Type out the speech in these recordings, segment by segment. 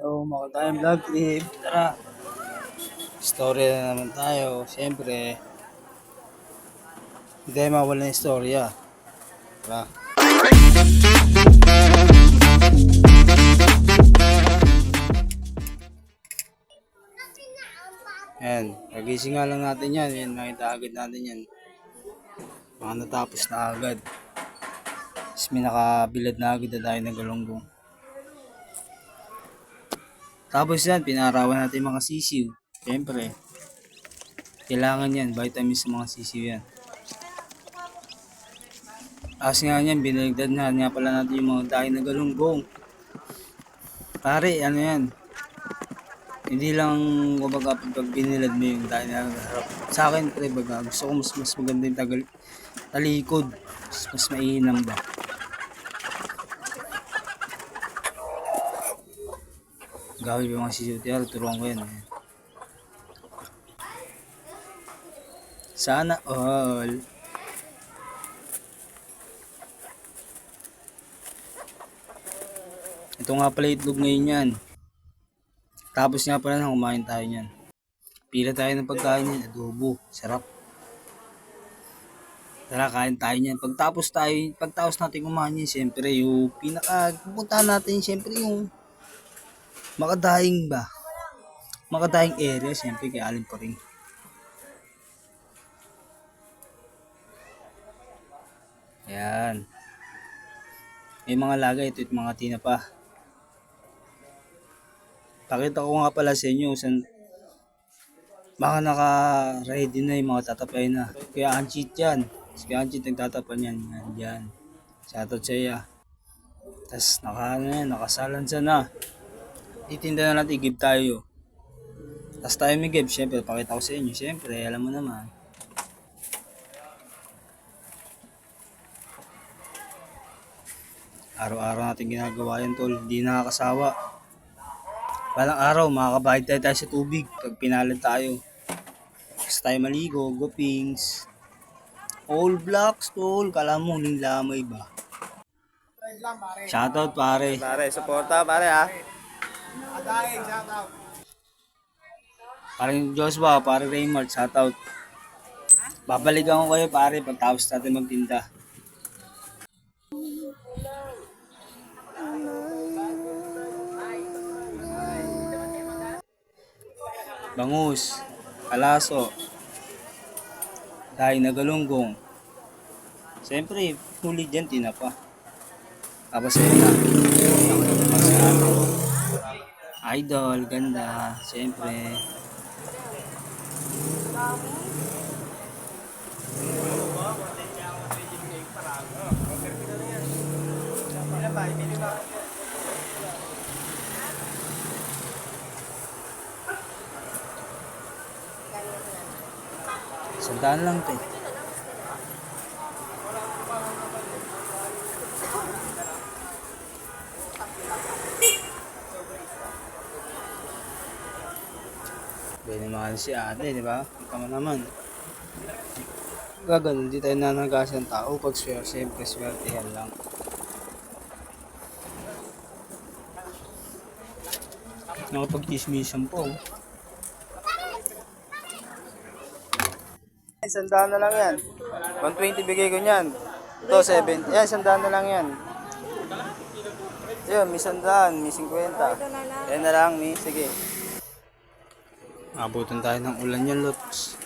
So, maka tayong vlog clip. Tara. Story na naman tayo. Siyempre, hindi tayo mawala ng istorya. Tara. Ayan. Kagising nga lang natin yan. Ayan, nakita agad natin yan. Mga natapos na agad. Tapos may nakabilad na agad na tayo ng galunggong. Tapos yan, pinarawan natin mga sisiw. Siyempre, kailangan yan, vitamins sa mga sisiw yan. Tapos nga yan, binaligtad na nga pala natin yung mga dahil na galunggong. Pare, ano yan? Hindi lang, kumbaga, pag binilad mo yung dahil na harap. Sa akin, pre, baga, gusto ko mas maganda yung talikod. Mas mainam ba? Gawin yung mga sisiw, tiyaro, turuan ko yan. Sana all. Ito nga pala itlog ngayon yan. Tapos nga pala na kumain tayo niyan. Pila tayo ng pagkain yan. Adobo. Sarap. Tara, kain tayo niyan. Pagtapos natin kumain yan, siyempre yung pupunta natin, siyempre yung makadaing ba? Makadaing area, siyempre kay Aling Paring. Ayan. May mga laga, ito at mga tinapa. Pakita ko nga pala sa inyo baka naka-ready na yung mga tatapay na. Kaya Anchit yan. Kaya Anchit nagtatapan yan. Yan. Shoutout sa iya. Tapos nakasalansa na. Titinda na natin, give tayo. Tapos tayo may give, syempre, pakita ko sa inyo. Syempre, alam mo naman. Araw-araw natin ginagawa yan, tol. Hindi nakakasawa. Balang araw, makakabayad tayo sa tubig pag pinalad tayo. Kasi tayo maligo, gopings. All blocks, tol. Kala mo, huling lamay ba? Shoutout, pare. Pare, suporta pare ha. Parang Joshua, pare Raymart, shoutout. Babalikan ko kayo, pare, pagtapos natin magtinda. Bangus, kalaso, dahil na galunggong. Siyempre, huli dyan, tinapa. Tapos ayun na. Idol, ganda. Siyempre. Sandaan lang, te. Ganyan naman si ate, di ba? Kita mo naman. Gaganon, di tayo nanagasan tao pag siyempre swerte yan lang. Nakapag-chismisan po. Sandaan na lang yan. 120 bigay ko niyan. Ito 70. Yan, sandaan na lang yan. Yun, may sandaan, may 50. Yan na lang, may. Sige. Abutan tayo ng ulan yan, Lots.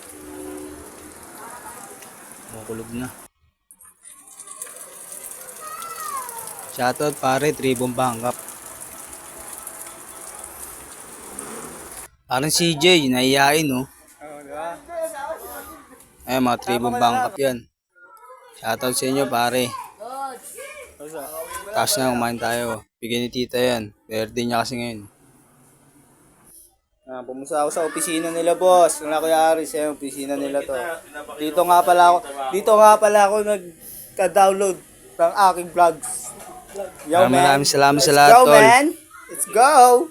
Makulog na. Shoutout, pare, Tribong Bangkap. Parang CJ, naiyain, no? Oo, di ba? Ay, mga Tribong Bangkap yan. Shoutout sa inyo, pare. Tapos na, kumain tayo. Bigyan ni tita yan. Birthday niya kasi ngayon. Pumunta ako sa opisina nila, boss. Kung Kuya Aris, yung opisina nila to. Dito nga pala ako nagka-download ng aking vlogs. Yo, man. Maraming salamat sa lahat, Let's go, tol. man. Let's go.